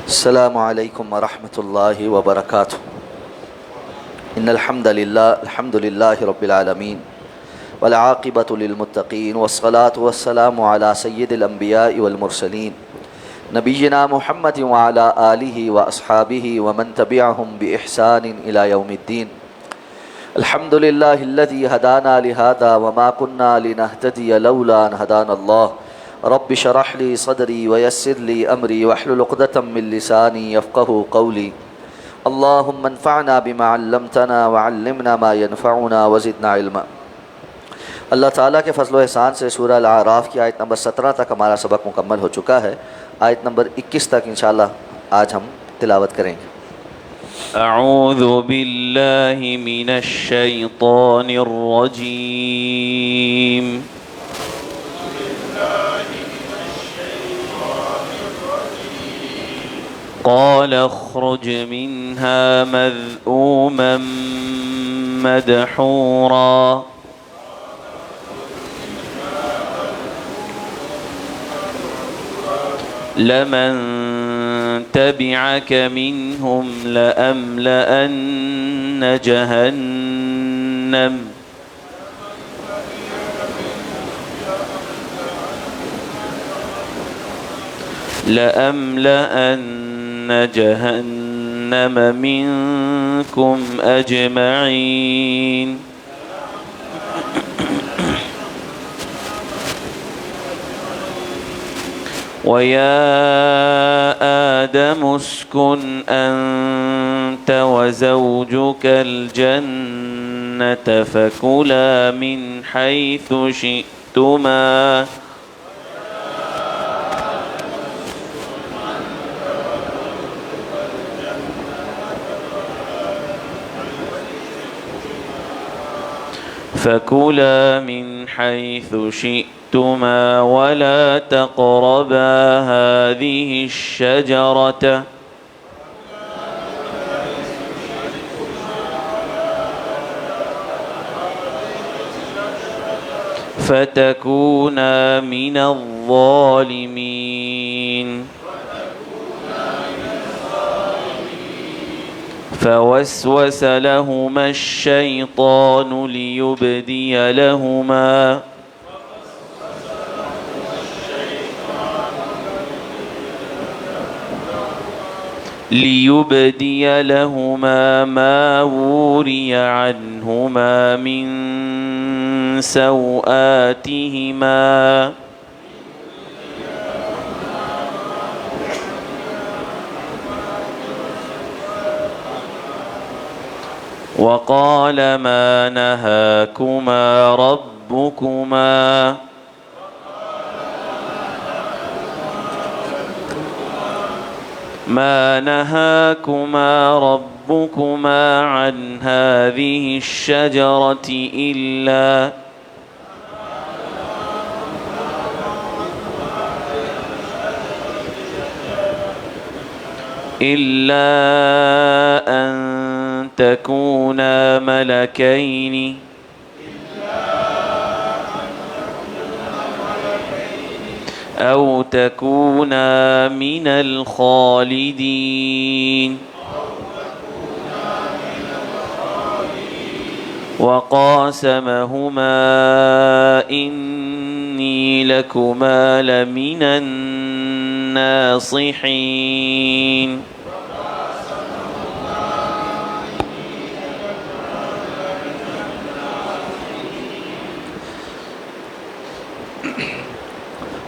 السلام علیکم ورحمۃ اللہ وبرکاتہ۔ ان الحمد للہ رب العالمین والعاقبۃ للمتقین والصلاة والسلام علی سید الانبیاء والمرسلین نبینا محمد وعلی آلہ واصحابہ ومن تبعہم بإحسان الی یوم الدین۔ الحمد للہ الذی ہدانا لہذا وما کنا لنہتدی لولا ان ہدانا اللہ۔ رب شرح لی صدری ویسر لی امری واحلل عقدۃ من لسانی یفقہوا قولی۔ اللہم انفعنا بما علمتنا وعلمنا ما ینفعنا وزدنا علما۔ اللہ تعالیٰ کے فضل و احسان سے سورہ الاعراف کی آیت نمبر 17 تک ہمارا سبق مکمل ہو چکا ہے۔ آیت نمبر 21 تک انشاءاللہ آج ہم تلاوت کریں گے۔ اعوذ باللہ من الشیطان الرجیم۔ قال اخرج منها مذءوما مدحورا لمن تبعك منهم لأملأن جهنم منكم أجمعين۔ ويا آدم اسكن أنت وزوجك الجنة فكلا من حيث شئتما ولا تقربا هذه الشجرة فتكونا من الظالمين۔ فوسوس لهما الشيطان ليبدي لهما ما وري عنهما من سوآتهما وقال ما نهاكما ربكما عن هذه الشجرة إلا أن تكونا ملكين أو تكونا من الخالدين۔ وقاسمهما إني لكما لمن الناصحين۔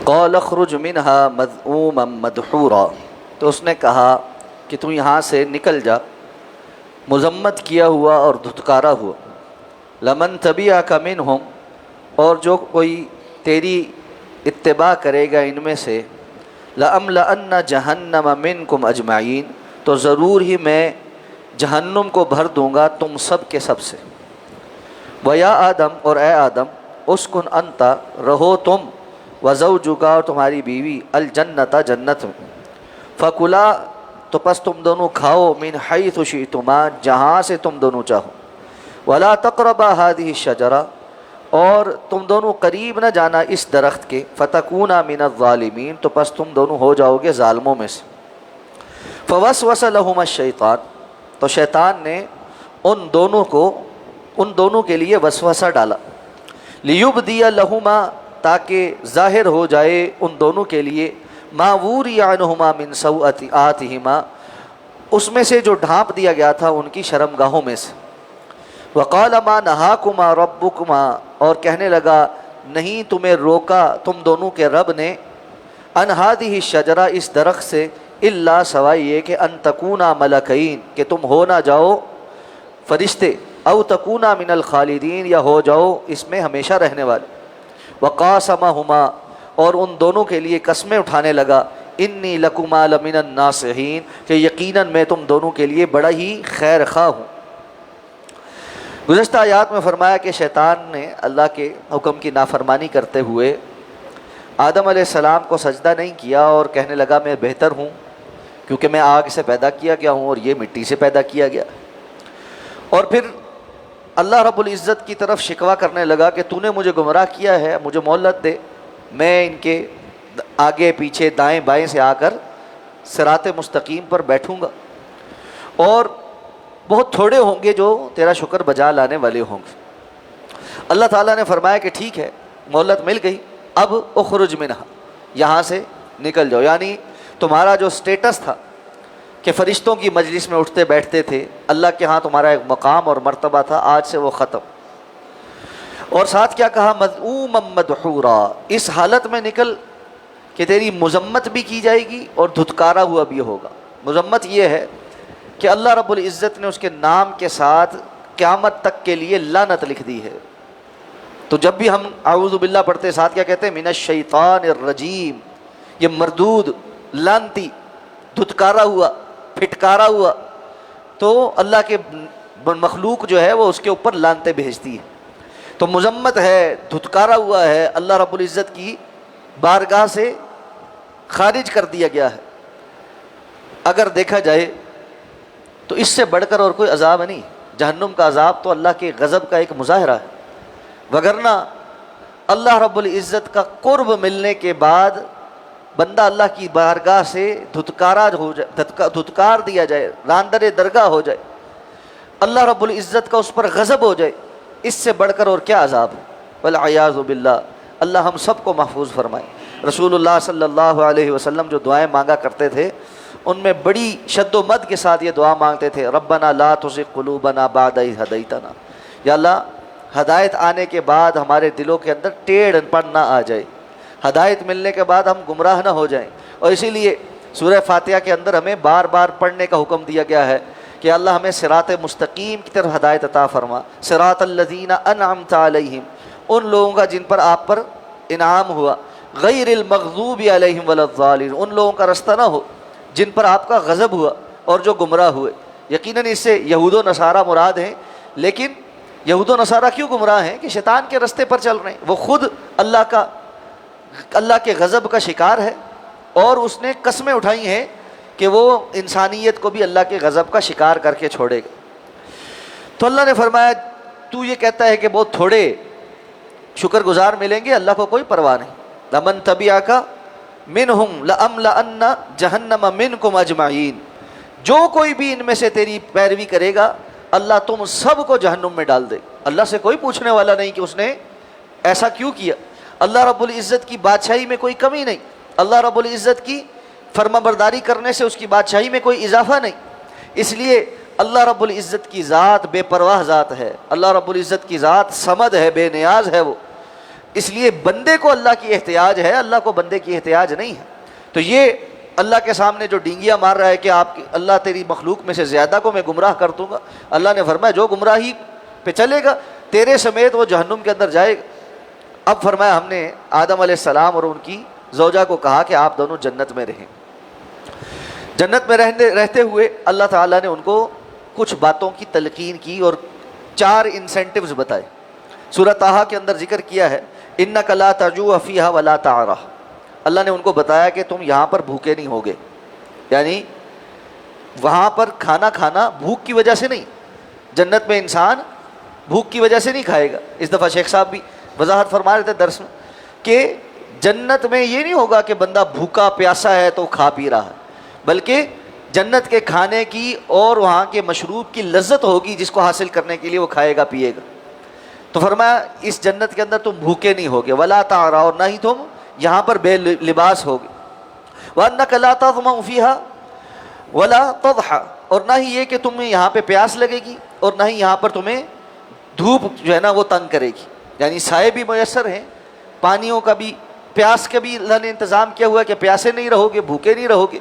قال اخرج منها مذءوما مدحورا، تو اس نے کہا کہ تم یہاں سے نکل جا مذمت کیا ہوا اور دھتکارا ہوا۔ لمن تبعک منہم، اور جو کوئی تیری اتباع کرے گا ان میں سے، لأملأن جہنم منکم اجمعین، تو ضرور ہی میں جہنم کو بھر دوں گا تم سب کے سب سے۔ ویا آدم، اور اے آدم، اسکن انت، رہو تم، وزوجک، اور تمہاری بیوی، الجنت، جنت میں، فکلا، تو پس تم دونوں کھاؤ، من حیث شئتما، جہاں سے تم دونوں چاہو، ولا تقربا هذه الشجرہ، اور تم دونوں قریب نہ جانا اس درخت کے، فتکونا من الظالمین، تو پس تم دونوں ہو جاؤ گے ظالموں میں سے۔ فوسوس لہما الشیطان، تو شیطان نے ان دونوں کے لیے وسوسہ ڈالا، لیبدی لہما، تاکہ ظاہر ہو جائے ان دونوں کے لیے، ما ووری عنہما من سوءاتہما، اس میں سے جو ڈھانپ دیا گیا تھا ان کی شرمگاہوں میں سے۔ وقال ما نہاکما ربکما، اور کہنے لگا نہیں تمہیں روکا تم دونوں کے رب نے، ان ہذہ الشجرہ، اس درخت سے، الا سوائے یہ کہ ان تکونا ملکین، کہ تم ہو نہ جاؤ فرشتے، او تکونا من الخالدین، یا ہو جاؤ اس میں ہمیشہ رہنے والے۔ وقاسمہما، اور ان دونوں کے لیے قسمیں اٹھانے لگا، انی لکما لمن الناصحین، کہ یقیناً میں تم دونوں کے لیے بڑا ہی خیر خواہ ہوں۔ گزشتہ آیات میں فرمایا کہ شیطان نے اللہ کے حکم کی نافرمانی کرتے ہوئے آدم علیہ السلام کو سجدہ نہیں کیا، اور کہنے لگا میں بہتر ہوں کیونکہ میں آگ سے پیدا کیا گیا ہوں اور یہ مٹی سے پیدا کیا گیا۔ اور پھر اللہ رب العزت کی طرف شکوہ کرنے لگا کہ تو نے مجھے گمراہ کیا ہے، مجھے مہلت دے، میں ان کے آگے پیچھے دائیں بائیں سے آ کر صراط مستقیم پر بیٹھوں گا، اور بہت تھوڑے ہوں گے جو تیرا شکر بجا لانے والے ہوں گے۔ اللہ تعالیٰ نے فرمایا کہ ٹھیک ہے، مہلت مل گئی، اب اخرج منہا، یہاں سے نکل جاؤ، یعنی تمہارا جو سٹیٹس تھا کہ فرشتوں کی مجلس میں اٹھتے بیٹھتے تھے، اللہ کے ہاں تمہارا ایک مقام اور مرتبہ تھا، آج سے وہ ختم۔ اور ساتھ کیا کہا، مذءوما مدحورا، اس حالت میں نکل کہ تیری مذمت بھی کی جائے گی اور دھتکارا ہوا بھی ہوگا۔ مذمت یہ ہے کہ اللہ رب العزت نے اس کے نام کے ساتھ قیامت تک کے لیے لعنت لکھ دی ہے۔ تو جب بھی ہم اعوذ باللہ پڑھتے ساتھ کیا کہتے ہیں، من الشیطان الرجیم، یہ مردود، لعنتی، دھتکارا ہوا، پھٹکارا ہوا، تو اللہ کے مخلوق جو ہے وہ اس کے اوپر لعنتیں بھیجتی ہے۔ تو مذمت ہے، دھتکارا ہوا ہے، اللہ رب العزت کی بارگاہ سے خارج کر دیا گیا ہے۔ اگر دیکھا جائے تو اس سے بڑھ کر اور کوئی عذاب نہیں، جہنم کا عذاب تو اللہ کے غضب کا ایک مظاہرہ ہے، وگرنہ اللہ رب العزت کا قرب ملنے کے بعد بندہ اللہ کی بارگاہ سے دھتکار دیا جائے، راندر درگاہ ہو جائے، اللہ رب العزت کا اس پر غضب ہو جائے، اس سے بڑھ کر اور کیا عذاب ہے، والعیاذ باللہ۔ اللہ ہم سب کو محفوظ فرمائے۔ رسول اللہ صلی اللہ علیہ وسلم جو دعائیں مانگا کرتے تھے، ان میں بڑی شد و مد کے ساتھ یہ دعا مانگتے تھے، ربنا لا تزغ قلوبنا بعد اذ ہدیتنا، یا اللہ ہدایت آنے کے بعد ہمارے دلوں کے اندر ٹیڑھ پن نہ آ جائے، ہدایت ملنے کے بعد ہم گمراہ نہ ہو جائیں۔ اور اسی لیے سورہ فاتحہ کے اندر ہمیں بار بار پڑھنے کا حکم دیا گیا ہے کہ اللہ ہمیں صراط مستقیم کی طرف ہدایت عطا فرما، صراط الذین انعمت علیہم، ان لوگوں کا جن پر آپ پر انعام ہوا، غیر المغضوب علیہم ولا الضالین، ان لوگوں کا رستہ نہ ہو جن پر آپ کا غضب ہوا اور جو گمراہ ہوئے۔ یقیناً اس سے یہود و نصارہ مراد ہیں، لیکن یہود و نصارہ کیوں گمراہ ہیں؟ کہ شیطان کے رستے پر چل رہے ہیں، وہ خود اللہ کے غضب کا شکار ہے، اور اس نے قسمیں اٹھائی ہیں کہ وہ انسانیت کو بھی اللہ کے غضب کا شکار کر کے چھوڑے گا۔ تو اللہ نے فرمایا تو یہ کہتا ہے کہ بہت تھوڑے شکر گزار ملیں گے، اللہ کو کوئی پرواہ نہیں۔ لمن تبعک منہم لأملأن جہنم منکم اجمعین، جو کوئی بھی ان میں سے تیری پیروی کرے گا اللہ تم سب کو جہنم میں ڈال دے۔ اللہ سے کوئی پوچھنے والا نہیں کہ اس نے ایسا کیوں کیا۔ اللہ رب العزت کی بادشاہی میں کوئی کمی نہیں، اللہ رب العزت کی فرما برداری کرنے سے اس کی بادشاہی میں کوئی اضافہ نہیں۔ اس لیے اللہ رب العزت کی ذات بے پرواہ ذات ہے، اللہ رب العزت کی ذات صمد ہے، بے نیاز ہے وہ، اس لیے بندے کو اللہ کی احتیاج ہے، اللہ کو بندے کی احتیاج نہیں ہے۔ تو یہ اللہ کے سامنے جو ڈینگیاں مار رہا ہے کہ اللہ تیری مخلوق میں سے زیادہ کو میں گمراہ کر دوں گا، اللہ نے فرمایا جو گمراہی پہ چلے گا تیرے سمیت وہ جہنم کے اندر جائے گا۔ اب فرمایا ہم نے آدم علیہ السلام اور ان کی زوجہ کو کہا کہ آپ دونوں جنت میں رہیں۔ جنت میں رہتے ہوئے اللہ تعالیٰ نے ان کو کچھ باتوں کی تلقین کی اور 4 انسینٹیوز بتائے۔ سورہ طٰہٰ کے اندر ذکر کیا ہے اِنَّكَ لَا تَجُوعَ فِيهَا وَلَا تَعْرَىٰ، اللہ نے ان کو بتایا کہ تم یہاں پر بھوکے نہیں ہوگے، یعنی وہاں پر کھانا کھانا بھوک کی وجہ سے نہیں، جنت میں انسان بھوک کی وجہ سے نہیں کھائے گا۔ اس دفعہ شیخ صاحب بھی وضاحت فرما رہے تھے درس میں کہ جنت میں یہ نہیں ہوگا کہ بندہ بھوکا پیاسا ہے تو کھا پی رہا ہے، بلکہ جنت کے کھانے کی اور وہاں کے مشروب کی لذت ہوگی جس کو حاصل کرنے کے لیے وہ کھائے گا پیے گا۔ تو فرمایا اس جنت کے اندر تم بھوکے نہیں ہوگے، ولا تعرا، اور نہ ہی تم یہاں پر بے لباس ہوگے، وانک لا تظمأ فیہا ولا تضحى، اور نہ ہی یہ کہ تمہیں یہاں پہ پیاس لگے گی اور نہ ہی یہاں پر تمہیں دھوپ جو ہے نا وہ تنگ کرے گی، یعنی سائے بھی میسر ہیں، پانیوں کا بھی، پیاس کا بھی اللہ نے انتظام کیا ہوا ہے کہ پیاسے نہیں رہو گے، بھوکے نہیں رہو گے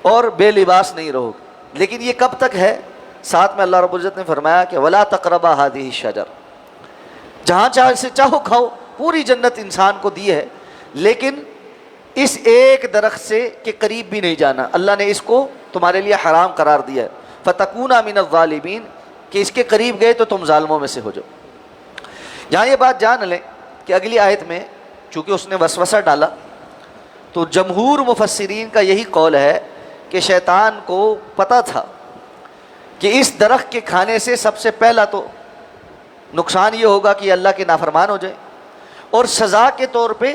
اور بے لباس نہیں رہو گے۔ لیکن یہ کب تک ہے؟ ساتھ میں اللہ رب العزت نے فرمایا کہ ولا تقربا هذه الشجر، جہاں چاہو کھاؤ، پوری جنت انسان کو دی ہے، لیکن اس ایک درخت سے کے قریب بھی نہیں جانا، اللہ نے اس کو تمہارے لیے حرام قرار دیا ہے، فتکونا من الظالمین، کہ اس کے قریب گئے تو تم ظالموں میں سے ہو جاؤ۔ یہاں یہ بات جان لیں کہ اگلی آیت میں چونکہ اس نے وسوسہ ڈالا، تو جمہور مفسرین کا یہی قول ہے کہ شیطان کو پتہ تھا کہ اس درخت کے کھانے سے سب سے پہلا تو نقصان یہ ہوگا کہ اللہ کے نافرمان ہو جائے، اور سزا کے طور پہ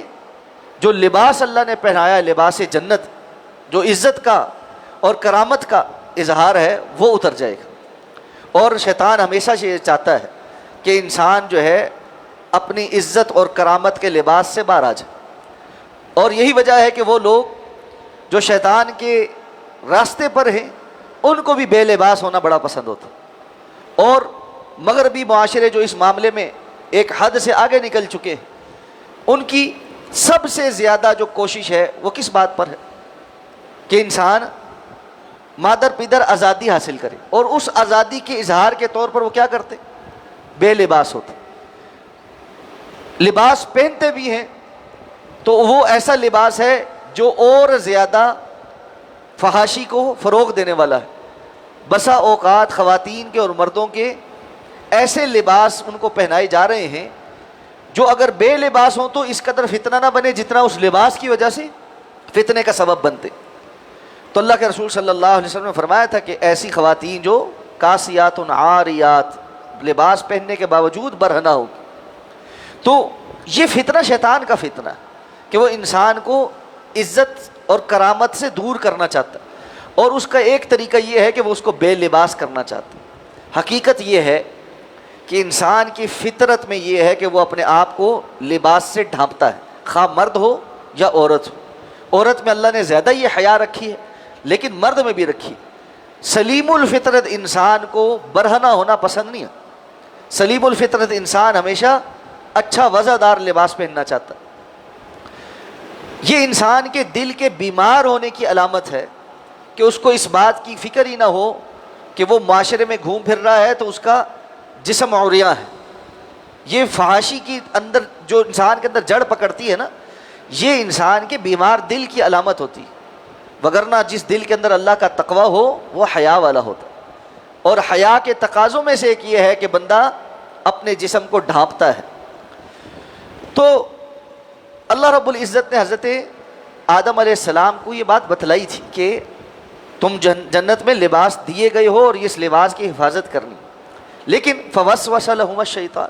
جو لباس اللہ نے پہنایا، لباس جنت، جو عزت کا اور کرامت کا اظہار ہے، وہ اتر جائے گا۔ اور شیطان ہمیشہ سے یہ چاہتا ہے کہ انسان جو ہے اپنی عزت اور کرامت کے لباس سے باہر آ جائے، اور یہی وجہ ہے کہ وہ لوگ جو شیطان کے راستے پر ہیں ان کو بھی بے لباس ہونا بڑا پسند ہوتا، اور مغربی معاشرے جو اس معاملے میں ایک حد سے آگے نکل چکے ہیں، ان کی سب سے زیادہ جو کوشش ہے وہ کس بات پر ہے کہ انسان مادر پیدر آزادی حاصل کرے، اور اس آزادی کے اظہار کے طور پر وہ کیا کرتے؟ بے لباس ہوتے، لباس پہنتے بھی ہیں تو وہ ایسا لباس ہے جو اور زیادہ فحاشی کو فروغ دینے والا ہے۔ بسا اوقات خواتین کے اور مردوں کے ایسے لباس ان کو پہنائے جا رہے ہیں جو اگر بے لباس ہوں تو اس قدر فتنہ نہ بنے جتنا اس لباس کی وجہ سے فتنے کا سبب بنتے۔ تو اللہ کے رسول صلی اللہ علیہ وسلم نے فرمایا تھا کہ ایسی خواتین جو کاسیات عاریات، لباس پہننے کے باوجود برہنہ ہوگی۔ تو یہ فتنہ شیطان کا فتنہ ہے کہ وہ انسان کو عزت اور کرامت سے دور کرنا چاہتا ہے، اور اس کا ایک طریقہ یہ ہے کہ وہ اس کو بے لباس کرنا چاہتا ہے۔ حقیقت یہ ہے کہ انسان کی فطرت میں یہ ہے کہ وہ اپنے آپ کو لباس سے ڈھانپتا ہے، خواہ مرد ہو یا عورت ہو۔ عورت میں اللہ نے زیادہ یہ حیا رکھی ہے، لیکن مرد میں بھی رکھی ہے۔ سلیم الفطرت انسان کو برہنہ ہونا پسند نہیں ہے، سلیم الفطرت انسان ہمیشہ اچھا وضع دار لباس پہننا چاہتا ہے۔ یہ انسان کے دل کے بیمار ہونے کی علامت ہے کہ اس کو اس بات کی فکر ہی نہ ہو کہ وہ معاشرے میں گھوم پھر رہا ہے تو اس کا جسم عوریاں ہے۔ یہ فحاشی کی اندر جو انسان کے اندر جڑ پکڑتی ہے نا، یہ انسان کے بیمار دل کی علامت ہوتی ہے، وگرنہ جس دل کے اندر اللہ کا تقوی ہو وہ حیا والا ہوتا ہے۔ اور حیا کے تقاضوں میں سے ایک یہ ہے کہ بندہ اپنے جسم کو ڈھانپتا ہے۔ تو اللہ رب العزت نے حضرت آدم علیہ السلام کو یہ بات بتلائی تھی کہ تم جنت میں لباس دیے گئے ہو اور اس لباس کی حفاظت کرنی، لیکن فوسوس لہما الشیطان،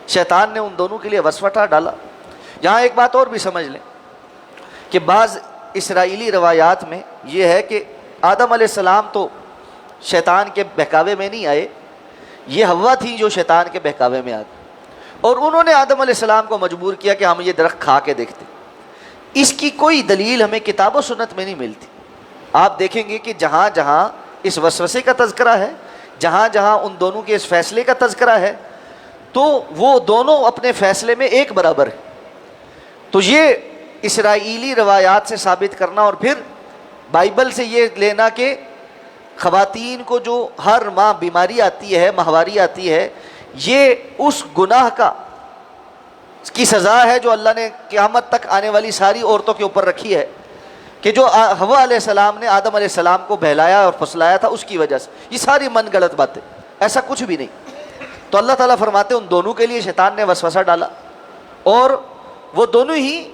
شیطان نے ان دونوں کے لیے وسوسہ ڈالا۔ یہاں ایک بات اور بھی سمجھ لیں کہ بعض اسرائیلی روایات میں یہ ہے کہ آدم علیہ السلام تو شیطان کے بہکاوے میں نہیں آئے، یہ حوا تھی جو شیطان کے بہکاوے میں آ گئی، اور انہوں نے آدم علیہ السلام کو مجبور کیا کہ ہم یہ درخت کھا کے دیکھتے۔ اس کی کوئی دلیل ہمیں کتاب و سنت میں نہیں ملتی۔ آپ دیکھیں گے کہ جہاں جہاں اس وسوسے کا تذکرہ ہے، جہاں جہاں ان دونوں کے اس فیصلے کا تذکرہ ہے، تو وہ دونوں اپنے فیصلے میں ایک برابر ہیں۔ تو یہ اسرائیلی روایات سے ثابت کرنا اور پھر بائبل سے یہ لینا کہ خواتین کو جو ہر ماہ بیماری آتی ہے، ماہواری آتی ہے، یہ اس گناہ کی سزا ہے جو اللہ نے قیامت تک آنے والی ساری عورتوں کے اوپر رکھی ہے، کہ جو حوا علیہ السلام نے آدم علیہ السلام کو بہلایا اور پھسلایا تھا اس کی وجہ سے۔ یہ ساری من گڑت باتیں، ایسا کچھ بھی نہیں۔ تو اللہ تعالیٰ فرماتے ان دونوں کے لیے شیطان نے وسوسہ ڈالا اور وہ دونوں ہی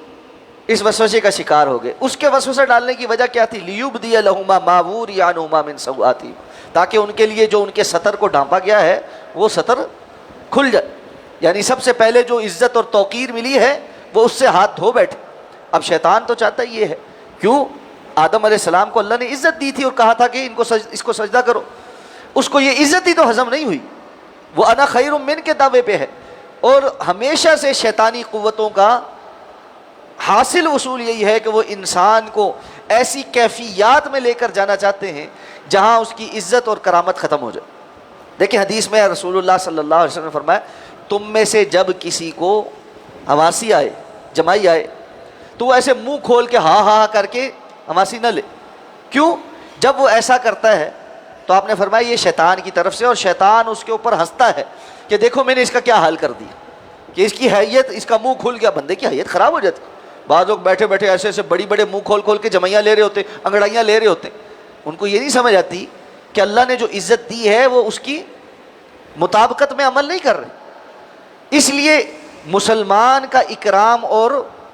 اس وسوسے کا شکار ہو گئے۔ اس کے وسوسہ ڈالنے کی وجہ کیا تھی؟ لیبدی لہما ما وری عنہما من سوآتہما، تاکہ ان کے لیے جو ان کے ستر کو ڈھانپا گیا ہے وہ ستر کھل جائے۔ یعنی سب سے پہلے جو عزت اور توقیر ملی ہے وہ اس سے ہاتھ دھو بیٹھے. اب شیطان تو چاہتا ہی یہ ہے. کیوں؟ آدم علیہ السلام کو اللہ نے عزت دی تھی اور کہا تھا کہ اس کو سجدہ کرو. اس کو یہ عزت ہی تو ہضم نہیں ہوئی. وہ انا خیر من کے دعوے پہ ہے. اور ہمیشہ سے شیطانی قوتوں کا حاصل اصول یہی ہے کہ وہ انسان کو ایسی کیفیات میں لے کر جانا چاہتے ہیں جہاں اس کی عزت اور کرامت ختم ہو جائے. دیکھیں حدیث میں رسول اللہ صلی اللہ علیہ وسلم نے فرمایا تم میں سے جب کسی کو ہماسی آئے، جمائی آئے، تو وہ ایسے منہ کھول کے ہاں ہاں کر کے ہماسی نہ لے. کیوں؟ جب وہ ایسا کرتا ہے تو آپ نے فرمایا یہ شیطان کی طرف سے، اور شیطان اس کے اوپر ہنستا ہے کہ دیکھو میں نے اس کا کیا حال کر دیا، کہ اس کی حیت، اس کا منہ کھل گیا. بندے کی حیت خراب ہو جاتی. بعض لوگ بیٹھے بیٹھے ایسے ایسے بڑی بڑے منہ کھول کھول کے جمعیاں لے رہے ہوتے، انگڑائیاں لے رہے ہوتے. ان کو یہ نہیں سمجھ آتی کہ اللہ نے جو عزت دی ہے وہ اس کی مطابقت میں عمل نہیں کر رہے. اس لیے مسلمان کا اکرام اور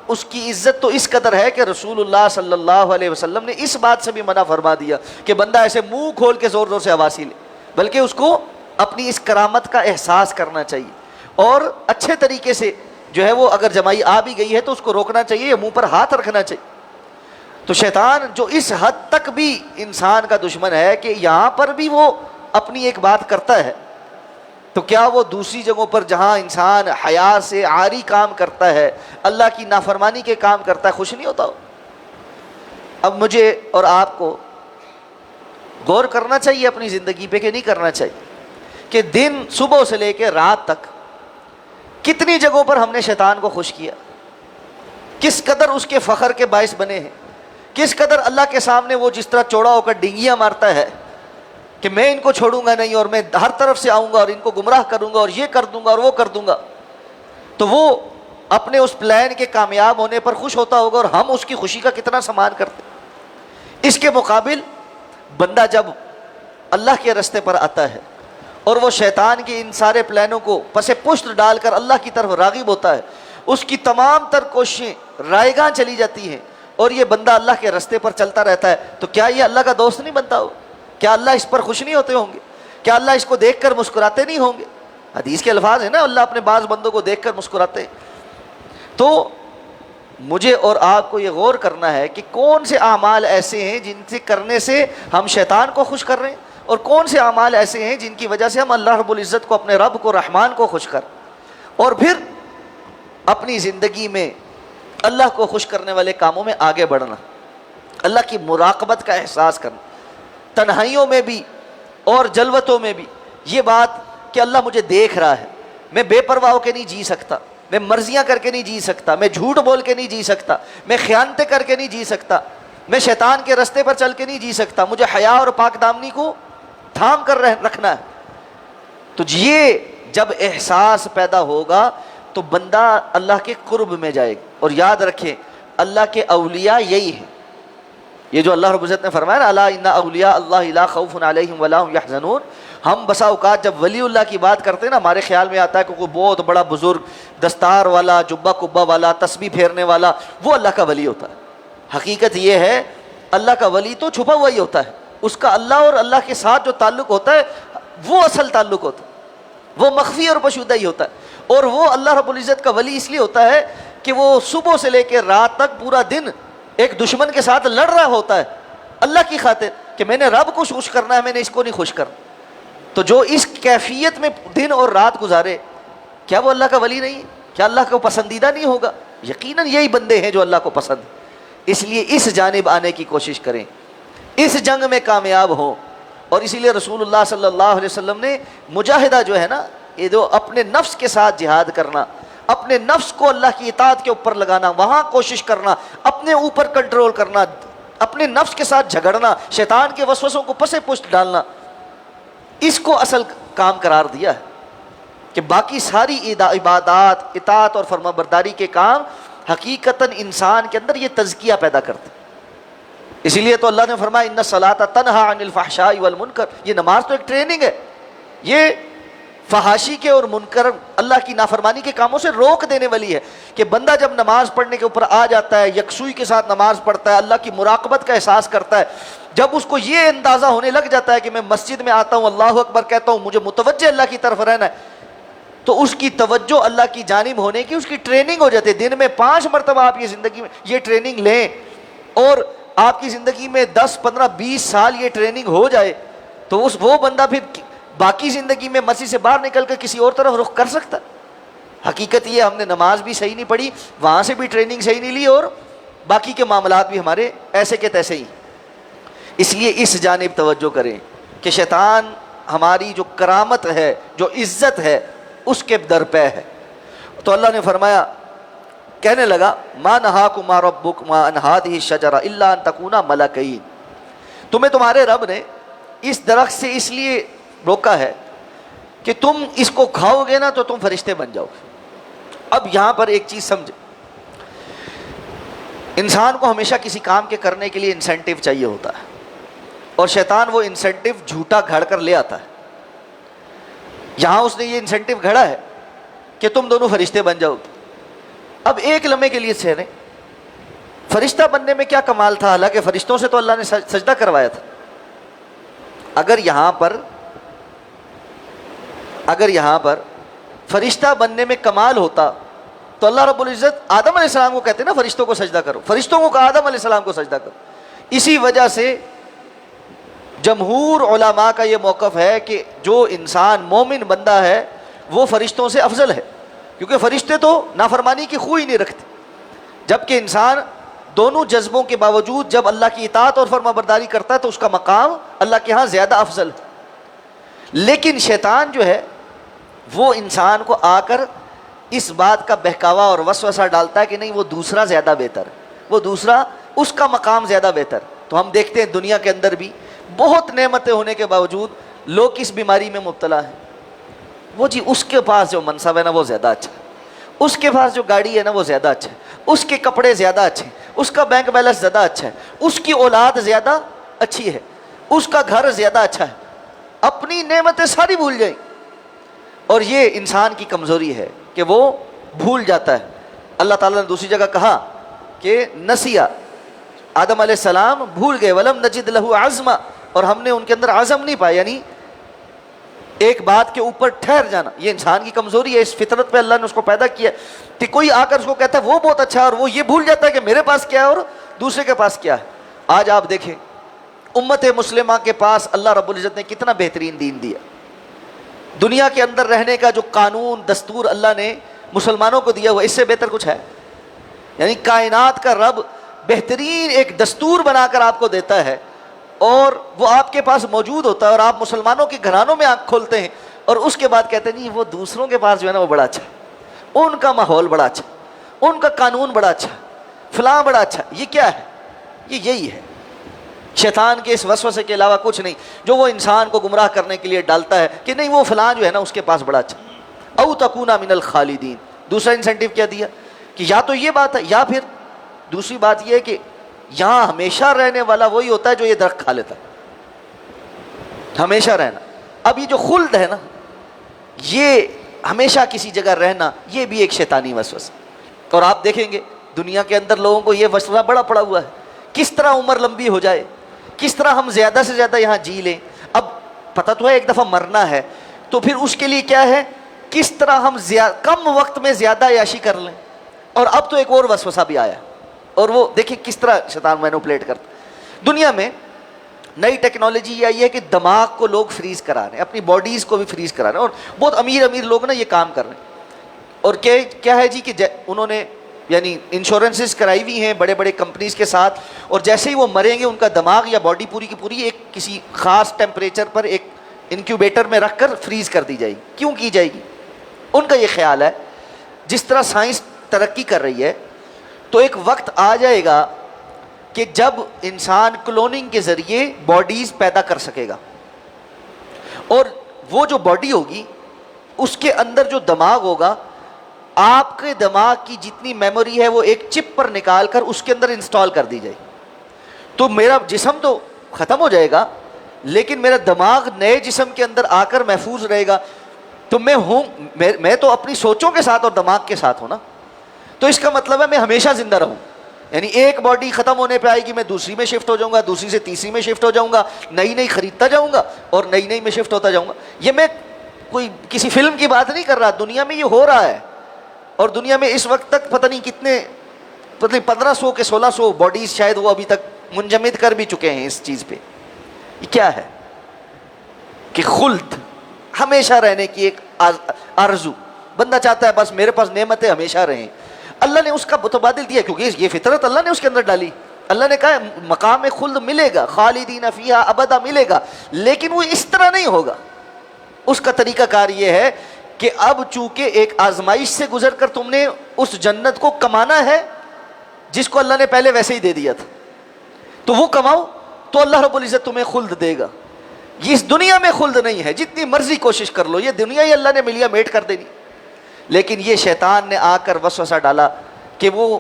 اس کی عزت تو اس قدر ہے کہ رسول اللہ صلی اللہ علیہ وسلم نے اس بات سے بھی منع فرما دیا کہ بندہ ایسے منہ کھول کے زور زور سے آواسی لے، بلکہ اس کو اپنی اس کرامت کا احساس کرنا چاہیے اور اچھے طریقے سے جو ہے وہ اگر جمائی آ بھی گئی ہے تو اس کو روکنا چاہیے یا منہ پر ہاتھ رکھنا چاہیے. تو شیطان جو اس حد تک بھی انسان کا دشمن ہے کہ یہاں پر بھی وہ اپنی ایک بات کرتا ہے، تو کیا وہ دوسری جگہوں پر جہاں انسان حیا سے عاری کام کرتا ہے، اللہ کی نافرمانی کے کام کرتا ہے، خوش نہیں ہوتا ہو؟ اب مجھے اور آپ کو غور کرنا چاہیے اپنی زندگی پہ کہ نہیں کرنا چاہیے کہ دن صبح سے لے کے رات تک کتنی جگہوں پر ہم نے شیطان کو خوش کیا، کس قدر اس کے فخر کے باعث بنے ہیں، کس قدر اللہ کے سامنے وہ جس طرح چوڑا ہو کر ڈنگیاں مارتا ہے کہ میں ان کو چھوڑوں گا نہیں اور میں ہر طرف سے آؤں گا اور ان کو گمراہ کروں گا اور یہ کر دوں گا اور وہ کر دوں گا. تو وہ اپنے اس پلان کے کامیاب ہونے پر خوش ہوتا ہوگا اور ہم اس کی خوشی کا کتنا سامان کرتے. اس کے مقابل بندہ جب اللہ کے راستے پر آتا ہے اور وہ شیطان کے ان سارے پلانوں کو پس پشت ڈال کر اللہ کی طرف راغب ہوتا ہے، اس کی تمام تر کوششیں رائیگاں چلی جاتی ہیں اور یہ بندہ اللہ کے راستے پر چلتا رہتا ہے، تو کیا یہ اللہ کا دوست نہیں بنتا ہو؟ کیا اللہ اس پر خوش نہیں ہوتے ہوں گے؟ کیا اللہ اس کو دیکھ کر مسکراتے نہیں ہوں گے؟ حدیث کے الفاظ ہیں نا، اللہ اپنے بعض بندوں کو دیکھ کر مسکراتے ہیں. تو مجھے اور آپ کو یہ غور کرنا ہے کہ کون سے اعمال ایسے ہیں جن سے کرنے سے ہم شیطان کو خوش کر رہے ہیں، اور کون سے اعمال ایسے ہیں جن کی وجہ سے ہم اللہ رب العزت کو، اپنے رب کو، رحمان کو خوش کر، اور پھر اپنی زندگی میں اللہ کو خوش کرنے والے کاموں میں آگے بڑھنا، اللہ کی مراقبت کا احساس کرنا، تنہائیوں میں بھی اور جلوتوں میں بھی یہ بات کہ اللہ مجھے دیکھ رہا ہے، میں بے پرواہ ہو کے نہیں جی سکتا، میں مرضیاں کر کے نہیں جی سکتا، میں جھوٹ بول کے نہیں جی سکتا، میں خیانتیں کر کے نہیں جی سکتا، میں شیطان کے راستے پر چل کے نہیں جی سکتا، مجھے حیا اور پاک دامنی کو تھام کر رکھنا ہے. تو یہ جب احساس پیدا ہوگا تو بندہ اللہ کے قرب میں جائے گا. اور یاد رکھیں اللہ کے اولیاء یہی ہیں، یہ جو اللہ رب العزت نے فرمایا نا الا ان اولیاء اللہ لا خوف علیہم ولا هم يحزنون. ہم بسا اوقات جب ولی اللہ کی بات کرتے ہیں نا، ہمارے خیال میں آتا ہے کہ کوئی بہت بڑا بزرگ، دستار والا، جبہ کبہ والا، تسبیح پھیرنے والا، وہ اللہ کا ولی ہوتا ہے. حقیقت یہ ہے اللہ کا ولی تو چھپا ہوا ہی ہوتا ہے، اس کا اللہ اور اللہ کے ساتھ جو تعلق ہوتا ہے وہ اصل تعلق ہوتا ہے، وہ مخفی اور پوشیدہ ہی ہوتا ہے. اور وہ اللہ رب العزت کا ولی اس لیے ہوتا ہے کہ وہ صبح سے لے کے رات تک پورا دن ایک دشمن کے ساتھ لڑ رہا ہوتا ہے اللہ کی خاطر کہ میں نے رب کو خوش کرنا ہے، میں نے اس کو نہیں خوش کرنا. تو جو اس کیفیت میں دن اور رات گزارے، کیا وہ اللہ کا ولی نہیں؟ کیا اللہ کو پسندیدہ نہیں ہوگا؟ یقیناً یہی بندے ہیں جو اللہ کو پسند. اس لیے اس جانب آنے کی کوشش کریں، اس جنگ میں کامیاب ہوں. اور اسی لیے رسول اللہ صلی اللہ علیہ وسلم نے مجاہدہ جو ہے نا، یہ جو اپنے نفس کے ساتھ جہاد کرنا، اپنے نفس کو اللہ کی اطاعت کے اوپر لگانا، وہاں کوشش کرنا، اپنے اوپر کنٹرول کرنا، اپنے نفس کے ساتھ جھگڑنا، شیطان کے وسوسوں کو پسے پشت ڈالنا، اس کو اصل کام قرار دیا ہے. کہ باقی ساری عبادات، اطاعت اور فرما برداری کے کام حقیقتاً انسان کے اندر یہ تزکیہ پیدا کرتے. اسی لیے تو اللہ نے فرمایا ان الصلاۃ تنہی عن الفحشاء والمنکر. یہ نماز تو ایک ٹریننگ ہے، یہ فحاشی کے اور منکر، اللہ کی نافرمانی کے کاموں سے روک دینے والی ہے. کہ بندہ جب نماز پڑھنے کے اوپر آ جاتا ہے، یکسوئی کے ساتھ نماز پڑھتا ہے، اللہ کی مراقبت کا احساس کرتا ہے، جب اس کو یہ اندازہ ہونے لگ جاتا ہے کہ میں مسجد میں آتا ہوں، اللہ اکبر کہتا ہوں، مجھے متوجہ اللہ کی طرف رہنا ہے، تو اس کی توجہ اللہ کی جانب ہونے کی اس کی ٹریننگ ہو جاتی ہے. دن میں 5 مرتبہ آپ یہ زندگی میں یہ ٹریننگ لیں اور آپ کی زندگی میں 10 15 20 سال یہ ٹریننگ ہو جائے تو وہ بندہ پھر باقی زندگی میں مسجد سے باہر نکل کر کسی اور طرف رخ کر سکتا. حقیقت یہ ہم نے نماز بھی صحیح نہیں پڑھی, وہاں سے بھی ٹریننگ صحیح نہیں لی, اور باقی کے معاملات بھی ہمارے ایسے کے تیسے ہی. اس لیے اس جانب توجہ کریں کہ شیطان ہماری جو کرامت ہے, جو عزت ہے, اس کے در پہ ہے. تو اللہ نے فرمایا, کہنے لگا ما نہاکما ربکما عن ہذہ الشجرہ الا ان تکونا ملکین, تمہیں تمہارے رب نے اس درخت سے اس لیے روکا ہے کہ تم اس کو کھاؤ گے نا تو تم فرشتے بن جاؤ گے. اب یہاں پر ایک چیز سمجھے, انسان کو ہمیشہ کسی کام کے کرنے کے لیے انسینٹیو چاہیے ہوتا ہے, اور شیطان وہ انسینٹیو جھوٹا گھڑ کر لے آتا ہے. یہاں اس نے یہ انسینٹیو گھڑا ہے کہ تم دونوں فرشتے بن جاؤ. اب ایک لمحے کے لیے سہریں, فرشتہ بننے میں کیا کمال تھا, حالانکہ فرشتوں سے تو اللہ نے سجدہ کروایا تھا. اگر یہاں پر فرشتہ بننے میں کمال ہوتا تو اللہ رب العزت آدم علیہ السلام کو کہتے نا فرشتوں کو سجدہ کرو, فرشتوں کو کہا آدم علیہ السلام کو سجدہ کرو. اسی وجہ سے جمہور علماء کا یہ موقف ہے کہ جو انسان مومن بندہ ہے وہ فرشتوں سے افضل ہے, کیونکہ فرشتے تو نافرمانی کی خو ہی نہیں رکھتے, جبکہ انسان دونوں جذبوں کے باوجود جب اللہ کی اطاعت اور فرما برداری کرتا ہے تو اس کا مقام اللہ کے ہاں زیادہ افضل ہے. لیکن شیطان جو ہے وہ انسان کو آ کر اس بات کا بہکاوا اور وسوسہ ڈالتا ہے کہ نہیں وہ دوسرا زیادہ بہتر ہے, وہ دوسرا اس کا مقام زیادہ بہتر. تو ہم دیکھتے ہیں دنیا کے اندر بھی بہت نعمتیں ہونے کے باوجود لوگ اس بیماری میں مبتلا ہیں, وہ جی اس کے پاس جو منصب ہے نا وہ زیادہ اچھا ہے, اس کے پاس جو گاڑی ہے نا وہ زیادہ اچھا ہے, اس کے کپڑے زیادہ اچھے ہیں, اس کا بینک بیلنس زیادہ اچھا ہے, اس کی اولاد زیادہ اچھی ہے, اس کا گھر زیادہ اچھا ہے. اپنی نعمتیں ساری بھول جائیں. اور یہ انسان کی کمزوری ہے کہ وہ بھول جاتا ہے. اللہ تعالیٰ نے دوسری جگہ کہا کہ نسیا, آدم علیہ السلام بھول گئے, ولم نجد لہ عزما, اور ہم نے ان کے اندر عزم نہیں پایا, یعنی ایک بات کے اوپر ٹھہر جانا. یہ انسان کی کمزوری ہے, اس فطرت پہ اللہ نے اس کو پیدا کیا کہ کوئی آ کر اس کو کہتا ہے وہ بہت اچھا ہے, اور وہ یہ بھول جاتا ہے کہ میرے پاس کیا ہے اور دوسرے کے پاس کیا ہے. آج آپ دیکھیں امت مسلمہ کے پاس اللہ رب العزت نے کتنا بہترین دین دیا. دنیا کے اندر رہنے کا جو قانون دستور اللہ نے مسلمانوں کو دیا ہوا, اس سے بہتر کچھ ہے؟ یعنی کائنات کا رب بہترین ایک دستور بنا کر آپ کو دیتا ہے, اور وہ آپ کے پاس موجود ہوتا ہے, اور آپ مسلمانوں کے گھرانوں میں آنکھ کھولتے ہیں, اور اس کے بعد کہتے ہیں نہیں وہ دوسروں کے پاس جو ہے نا وہ بڑا اچھا ہے, ان کا ماحول بڑا اچھا, ان کا قانون بڑا اچھا, فلاں بڑا اچھا. یہ کیا ہے؟ یہ یہی ہے شیطان کے اس وسوسے کے علاوہ کچھ نہیں, جو وہ انسان کو گمراہ کرنے کے لیے ڈالتا ہے کہ نہیں وہ فلاں جو ہے نا اس کے پاس بڑا اچھا. او تکونا من الخالدین, دوسرا انسینٹیو کیا دیا کہ یا تو یہ بات ہے, یا پھر دوسری بات یہ ہے کہ یہاں ہمیشہ رہنے والا وہی ہوتا ہے جو یہ درخت کھا لیتا ہے, ہمیشہ رہنا. اب یہ جو خلد ہے نا, یہ ہمیشہ کسی جگہ رہنا, یہ بھی ایک شیطانی وسوسہ. اور آپ دیکھیں گے دنیا کے اندر لوگوں کو یہ وسوسہ بڑا پڑا ہوا ہے, کس طرح عمر لمبی ہو جائے, کس طرح ہم زیادہ سے زیادہ یہاں جی لیں. اب پتہ تو ہے ایک دفعہ مرنا ہے, تو پھر اس کے لیے کیا ہے, کس طرح ہم کم وقت میں زیادہ عیاشی کر لیں. اور اب تو ایک اور وسوسہ بھی آیا, اور وہ دیکھیں کس طرح شیطان مینوپولیٹ کرتا. دنیا میں نئی ٹیکنالوجی یہ آئی ہے کہ دماغ کو لوگ فریز کرا رہے ہیں, اپنی باڈیز کو بھی فریز کرا رہے ہیں, اور بہت امیر امیر لوگ نا یہ کام کر رہے ہیں. اور کیا ہے جی کہ انہوں نے یعنی انشورنسز کرائی ہوئی ہیں بڑے بڑے کمپنیز کے ساتھ, اور جیسے ہی وہ مریں گے ان کا دماغ یا باڈی پوری کی پوری ایک کسی خاص ٹیمپریچر پر ایک انکیوبیٹر میں رکھ کر فریز کر دی جائے گی. کیوں کی جائے گی؟ ان کا یہ خیال ہے جس طرح سائنس ترقی کر رہی ہے تو ایک وقت آ جائے گا کہ جب انسان کلوننگ کے ذریعے باڈیز پیدا کر سکے گا, اور وہ جو باڈی ہوگی اس کے اندر جو دماغ ہوگا, آپ کے دماغ کی جتنی میموری ہے وہ ایک چپ پر نکال کر اس کے اندر انسٹال کر دی جائے. تو میرا جسم تو ختم ہو جائے گا لیکن میرا دماغ نئے جسم کے اندر آ کر محفوظ رہے گا. تو میں تو اپنی سوچوں کے ساتھ اور دماغ کے ساتھ ہوں نا, تو اس کا مطلب ہے میں ہمیشہ زندہ رہوں. یعنی ایک باڈی ختم ہونے پہ آئے گی, میں دوسری میں شفٹ ہو جاؤں گا, دوسری سے تیسری میں شفٹ ہو جاؤں گا, نئی نئی خریدتا جاؤں گا اور نئی نئی میں شفٹ ہوتا جاؤں گا. یہ میں کوئی کسی فلم کی بات نہیں کر رہا، دنیا میں یہ ہو رہا ہے، اور دنیا میں اس وقت تک پتہ نہیں کتنے، پتہ نہیں 1500 کے 1600 باڈیز شاید وہ ابھی تک منجمد کر بھی چکے ہیں اس چیز پہ۔ یہ کیا ہے کہ خلد، ہمیشہ رہنے کی ایک آرزو، بندہ چاہتا ہے بس میرے پاس نعمتیں ہمیشہ رہیں۔ اللہ نے اس کا متبادل دیا، کیونکہ یہ فطرت اللہ نے اس کے اندر ڈالی۔ اللہ نے کہا مقام خلد ملے گا، خالدین فیہا ابدا ملے گا، لیکن وہ اس طرح نہیں ہوگا۔ اس کا طریقہ کار یہ ہے کہ اب چونکہ ایک آزمائش سے گزر کر تم نے اس جنت کو کمانا ہے جس کو اللہ نے پہلے ویسے ہی دے دیا تھا، تو وہ کماؤ تو اللہ رب العزت تمہیں خلد دے گا۔ یہ اس دنیا میں خلد نہیں ہے، جتنی مرضی کوشش کر لو، یہ دنیا ہی اللہ نے ملیا میٹ کر دینی، لیکن یہ شیطان نے آ کر وسوسہ ڈالا کہ وہ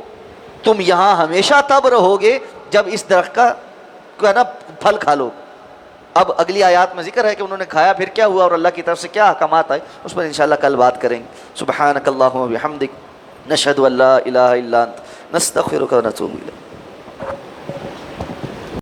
تم یہاں ہمیشہ تب رہو گے جب اس درخت کا نا پھل کھا لو۔ اب اگلی آیات میں ذکر ہے کہ انہوں نے کھایا پھر کیا ہوا اور اللہ کی طرف سے کیا احکامات آئے، اس پر انشاءاللہ کل بات کریں گے۔ سبحانک اللہم و بحمدک، نشہد ان لا الہ الا انت، نستغفرک و نتوب الیک۔